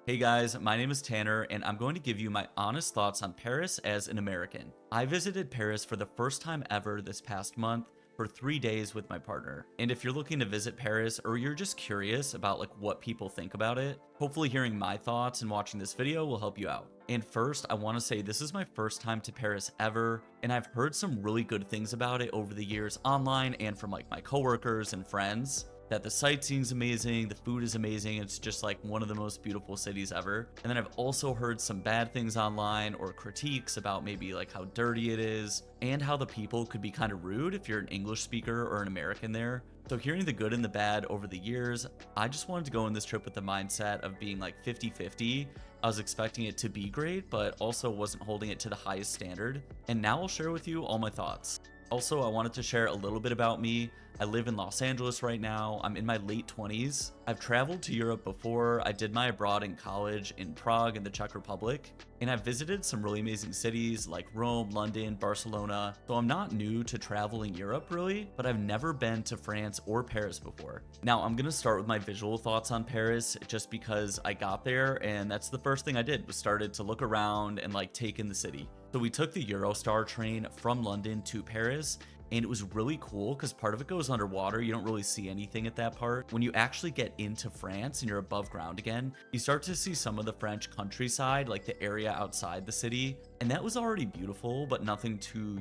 Hey guys, my name is Tanner, and I'm going to give you my honest thoughts on Paris as an American. I visited Paris for the first time ever this past month for 3 days with my partner. And if you're looking to visit Paris or you're just curious about what people think about it, hopefully hearing my thoughts and watching this video will help you out. And first, I want to say this is my first time to Paris ever, and I've heard some really good things about it over the years online and from my coworkers and friends. That the sightseeing's amazing, the food is amazing, it's just one of the most beautiful cities ever. And then I've also heard some bad things online or critiques about maybe how dirty it is and how the people could be kind of rude if you're an English speaker or an American there. So hearing the good and the bad over the years, I just wanted to go on this trip with the mindset of being 50-50. I was expecting it to be great, but also wasn't holding it to the highest standard. And now I'll share with you all my thoughts. Also, I wanted to share a little bit about me. I live in Los Angeles right now. I'm in my late 20s. I've traveled to Europe before. I did my abroad in college in Prague and the Czech Republic. And I've visited some really amazing cities like Rome, London, Barcelona. So I'm not new to traveling Europe really, but I've never been to France or Paris before. Now I'm gonna start with my visual thoughts on Paris just because I got there and that's the first thing I did was started to look around and take in the city. So we took the Eurostar train from London to Paris, and it was really cool because part of it goes underwater. You don't really see anything at that part. When you actually get into France and you're above ground again, you start to see some of the French countryside, like the area outside the city. And that was already beautiful, but nothing too,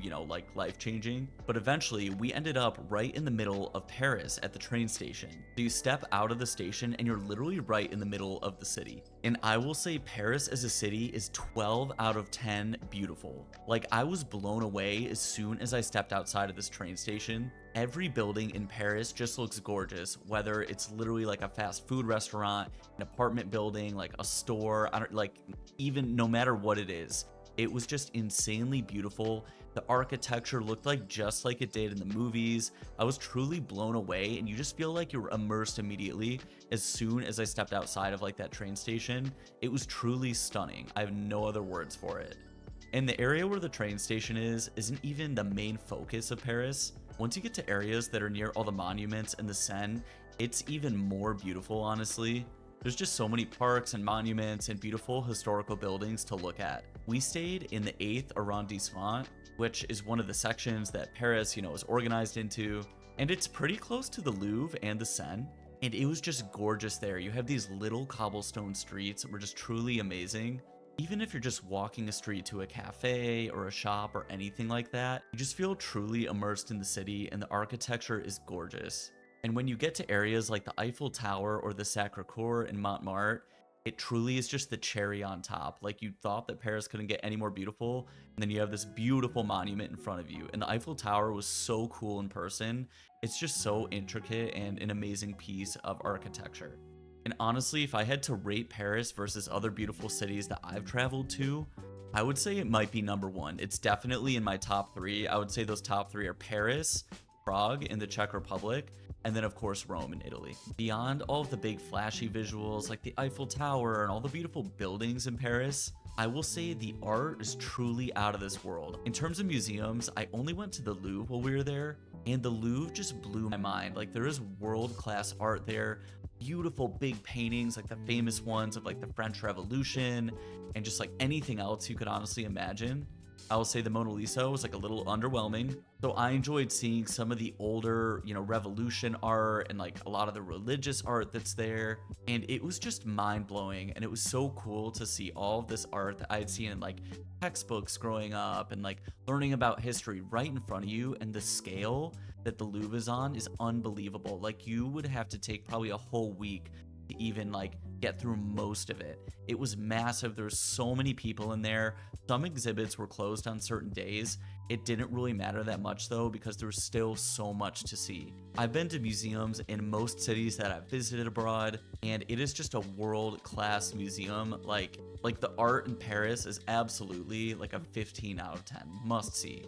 life-changing. But eventually, we ended up right in the middle of Paris at the train station. So you step out of the station and you're literally right in the middle of the city. And I will say Paris as a city is 12 out of 10 beautiful. I was blown away as soon as I stepped outside of this train station. Every building in Paris just looks gorgeous, whether it's literally a fast food restaurant, an apartment building, a store, even no matter what it is. It was just insanely beautiful. The architecture looked just like it did in the movies. I was truly blown away, and you just feel like you're immersed immediately as soon as I stepped outside of that train station. It was truly stunning. I have no other words for it. And the area where the train station isn't even the main focus of Paris. Once you get to areas that are near all the monuments and the Seine, it's even more beautiful, honestly. There's just so many parks and monuments and beautiful historical buildings to look at. We stayed in the 8th arrondissement, which is one of the sections that Paris, is organized into, and it's pretty close to the Louvre and the Seine. And it was just gorgeous there. You have these little cobblestone streets that were just truly amazing. Even if you're just walking a street to a cafe or a shop or anything like that, you just feel truly immersed in the city, and the architecture is gorgeous. And when you get to areas like the Eiffel Tower or the Sacré-Cœur in Montmartre, it truly is just the cherry on top. You thought that Paris couldn't get any more beautiful, and then you have this beautiful monument in front of you. And the Eiffel Tower was so cool in person. It's just so intricate and an amazing piece of architecture. And honestly, if I had to rate Paris versus other beautiful cities that I've traveled to, I would say it might be number one. It's definitely in my top three. I would say those top three are Paris, Prague in the Czech Republic, and then of course Rome in Italy. Beyond all of the big flashy visuals like the Eiffel Tower and all the beautiful buildings in Paris, I will say the art is truly out of this world. In terms of museums, I only went to the Louvre while we were there, and the Louvre just blew my mind. There is world-class art there, beautiful big paintings the famous ones of the French Revolution, and just anything else you could honestly imagine. I will say the Mona Lisa was a little underwhelming. So I enjoyed seeing some of the older, Revolution art and a lot of the religious art that's there. And it was just mind blowing. And it was so cool to see all of this art that I had seen in textbooks growing up and learning about history right in front of you. And the scale that the Louvre is on is unbelievable. You would have to take probably a whole week to even get through most of it. It was massive. There's so many people in there. Some exhibits were closed on certain days. It didn't really matter that much though, because there was still so much to see. I've been to museums in most cities that I've visited abroad, and it is just a world-class museum. The art in Paris is absolutely a 15 out of 10 must see.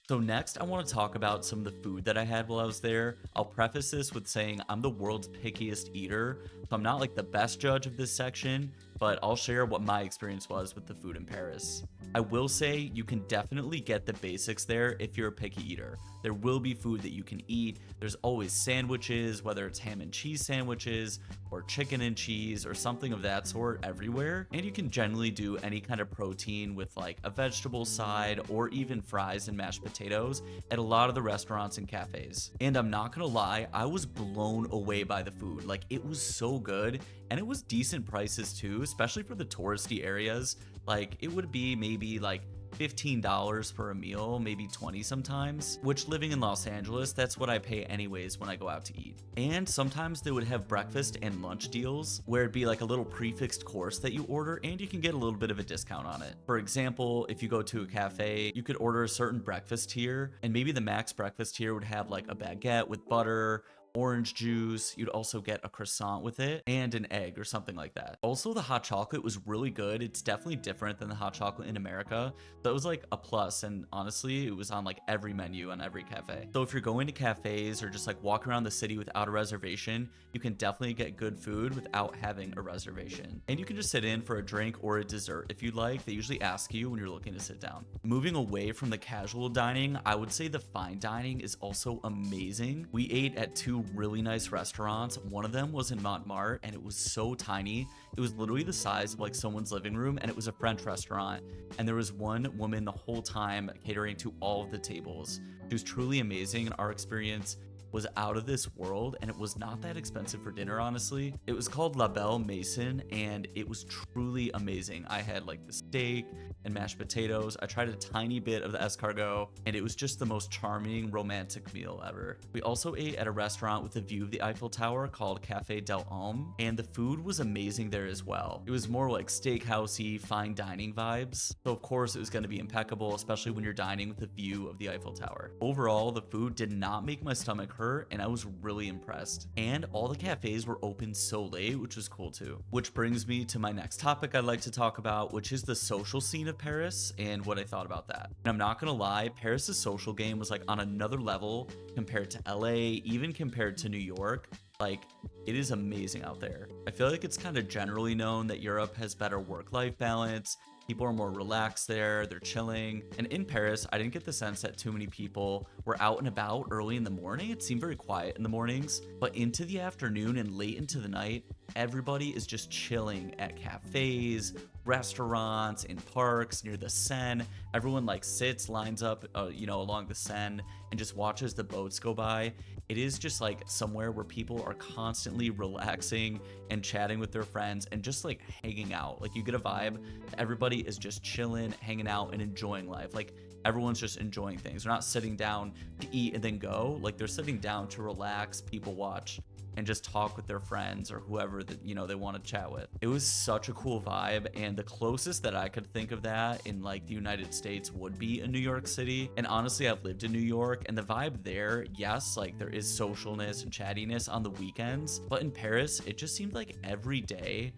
So next, I want to talk about some of the food that I had while I was there. I'll preface this with saying I'm the world's pickiest eater, so I'm not the best judge of this section, but I'll share what my experience was with the food in Paris. I will say you can definitely get the basics there if you're a picky eater. There will be food that you can eat. There's always sandwiches, whether it's ham and cheese sandwiches or chicken and cheese or something of that sort everywhere. And you can generally do any kind of protein with like a vegetable side or even fries and mashed potatoes at a lot of the restaurants and cafes. And I'm not gonna lie, I was blown away by the food. Like, it was so good, and it was decent prices too, especially for the touristy areas. Like, it would be maybe like $15 for a meal, maybe 20 sometimes, which living in Los Angeles, that's what I pay anyways when I go out to eat. And sometimes they would have breakfast and lunch deals where it'd be like a little prefixed course that you order and you can get a little bit of a discount on it. For example, if you go to a cafe, you could order a certain breakfast tier, and maybe the max breakfast tier would have like a baguette with butter, orange juice. You'd also get a croissant with it and an egg or something like that. Also, the hot chocolate was really good. It's definitely different than the hot chocolate in America. So it was like a plus, and honestly, it was on like every menu on every cafe. So if you're going to cafes or just like walk around the city without a reservation, you can definitely get good food without having a reservation. And you can just sit in for a drink or a dessert if you'd like. They usually ask you when you're looking to sit down. Moving away from the casual dining, I would say the fine dining is also amazing. We ate at two really nice restaurants. One of them was in Montmartre, and it was so tiny. It was literally the size of like someone's living room, and it was a French restaurant. And there was one woman the whole time catering to all of the tables. She was truly amazing, and our experience was out of this world, and it was not that expensive for dinner, honestly. It was called La Belle Maison, and it was truly amazing. I had like the steak and mashed potatoes. I tried a tiny bit of the escargot, and it was just the most charming romantic meal ever. We also ate at a restaurant with a view of the Eiffel Tower called Café Del Homme, and the food was amazing there as well. It was more like steakhousey, fine dining vibes. So of course it was going to be impeccable, especially when you're dining with a view of the Eiffel Tower. Overall, the food did not make my stomach hurt, and I was really impressed. And all the cafes were open so late, which was cool too. Which brings me to my next topic I'd like to talk about, which is the social scene of Paris and what I thought about that. And I'm not gonna lie, Paris's social game was like on another level compared to LA, even compared to New York. Like, it is amazing out there. I feel like it's kind of generally known that Europe has better work-life balance. People are more relaxed there, they're chilling. And in Paris, I didn't get the sense that too many people were out and about early in the morning. It seemed very quiet in the mornings, but into the afternoon and late into the night, everybody is just chilling at cafes, restaurants, in parks near the Seine. Everyone like sits, lines up, along the Seine and just watches the boats go by. It is just like somewhere where people are constantly relaxing and chatting with their friends and just like hanging out. Like, you get a vibe. Everybody is just chilling, hanging out, and enjoying life. Like, everyone's just enjoying things. They're not sitting down to eat and then go. Like, they're sitting down to relax, people watch, and just talk with their friends or whoever that they want to chat with. It was such a cool vibe, and the closest that I could think of that in like the United States would be in New York City. And honestly, I've lived in New York, and the vibe there, yes, like there is socialness and chattiness on the weekends, but in Paris, it just seemed like every day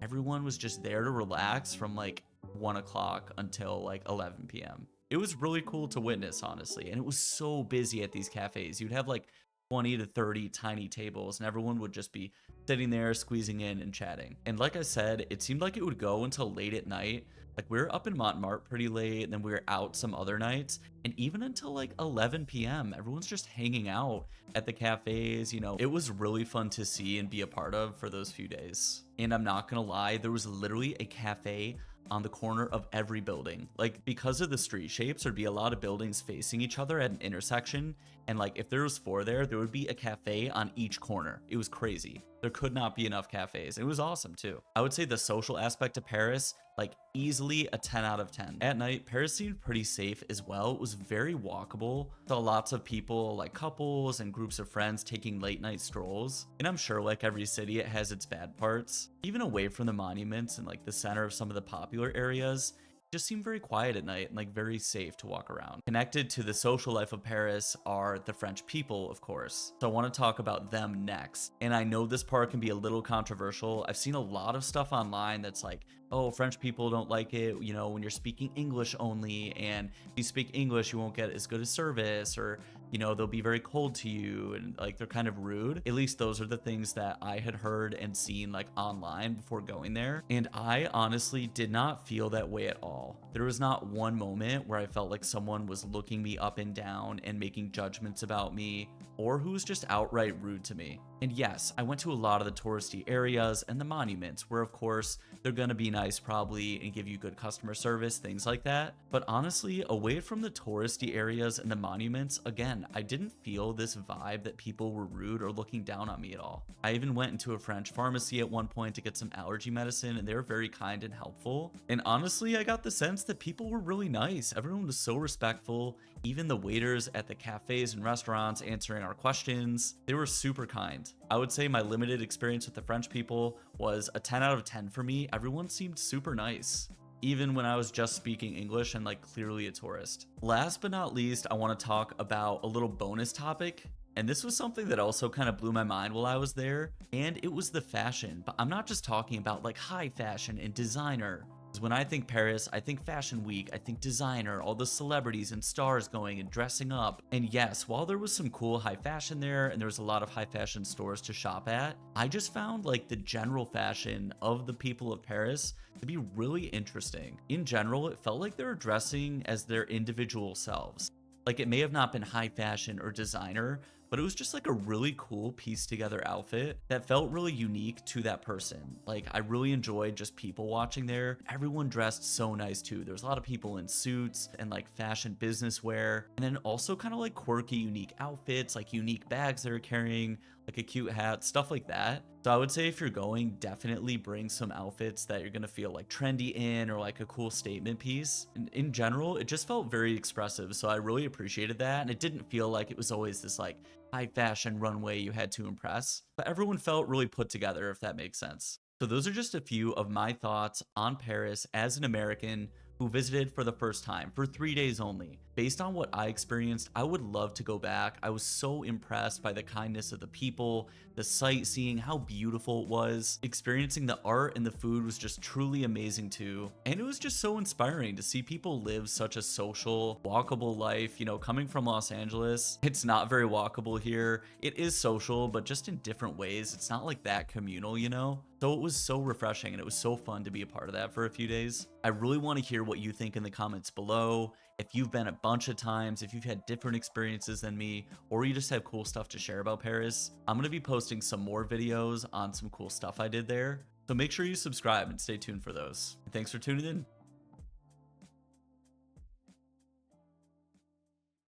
everyone was just there to relax from like 1 o'clock until like 11 p.m. It was really cool to witness, honestly, and it was so busy at these cafes. You'd have like 20 to 30 tiny tables, and everyone would just be sitting there, squeezing in and chatting. And like I said, it seemed like it would go until late at night. Like, we were up in Montmartre pretty late, and then we were out some other nights, and even until like 11 p.m. everyone's just hanging out at the cafes. It was really fun to see and be a part of for those few days. And I'm not gonna lie, there was literally a cafe on the corner of every building. Like, because of the street shapes, there'd be a lot of buildings facing each other at an intersection, and like if there was 4 there would be a cafe on each corner. It was crazy. There could not be enough cafes. It was awesome too. I would say the social aspect of Paris, like, easily a 10 out of 10. At night, Paris seemed pretty safe as well. It was very walkable. Saw lots of people, like couples and groups of friends, taking late night strolls. And I'm sure like every city, it has its bad parts. Even away from the monuments and like the center of some of the popular areas, just seemed very quiet at night and like very safe to walk around. Connected to the social life of Paris are the French people, of course. So I want to talk about them next. And I know this part can be a little controversial. I've seen a lot of stuff online that's like, oh, French people don't like it, when you're speaking English only, and if you speak English, you won't get as good a service, or You know, they'll be very cold to you and like they're kind of rude. At least those are the things that I had heard and seen like online before going there. And I honestly did not feel that way at all. There was not one moment where I felt like someone was looking me up and down and making judgments about me, or who was just outright rude to me. And yes, I went to a lot of the touristy areas and the monuments where, of course, they're gonna be nice probably and give you good customer service, things like that. But honestly, away from the touristy areas and the monuments, again, I didn't feel this vibe that people were rude or looking down on me at all. I even went into a French pharmacy at one point to get some allergy medicine, and they were very kind and helpful. And honestly, I got the sense that people were really nice. Everyone was so respectful. Even the waiters at the cafes and restaurants answering our questions, they were super kind. I would say my limited experience with the French people was a 10 out of 10 for me. Everyone seemed super nice, even when I was just speaking English and like clearly a tourist. Last but not least, I want to talk about a little bonus topic. And this was something that also kind of blew my mind while I was there, and it was the fashion. But I'm not just talking about like high fashion and designer. When I think Paris, I think Fashion Week, I think designer, all the celebrities and stars going and dressing up. And yes, while there was some cool high fashion there and there was a lot of high fashion stores to shop at, I just found like the general fashion of the people of Paris to be really interesting. In general, it felt like they were dressing as their individual selves. Like it may have not been high fashion or designer, but it was just like a really cool pieced together outfit that felt really unique to that person. Like I really enjoyed just people watching there. Everyone dressed so nice too. There's a lot of people in suits and like fashion business wear, and then also kind of like quirky, unique outfits, like unique bags they're carrying, like a cute hat, stuff like that. So I would say if you're going, definitely bring some outfits that you're gonna feel like trendy in, or like a cool statement piece. And in general, it just felt very expressive. So I really appreciated that. And it didn't feel like it was always this like high fashion runway you had to impress, but everyone felt really put together, if that makes sense. So those are just a few of my thoughts on Paris as an American who visited for the first time for 3 days only. Based on what I experienced, I would love to go back. I was so impressed by the kindness of the people, the sightseeing, how beautiful it was. Experiencing the art and the food was just truly amazing too. And it was just so inspiring to see people live such a social, walkable life. You know, coming from Los Angeles, it's not very walkable here. It is social, but just in different ways. It's not like that communal, you know? So it was so refreshing and it was so fun to be a part of that for a few days. I really want to hear what you think in the comments below. If you've been a bunch of times, if you've had different experiences than me, or you just have cool stuff to share about Paris, I'm going to be posting some more videos on some cool stuff I did there. So make sure you subscribe and stay tuned for those. Thanks for tuning in.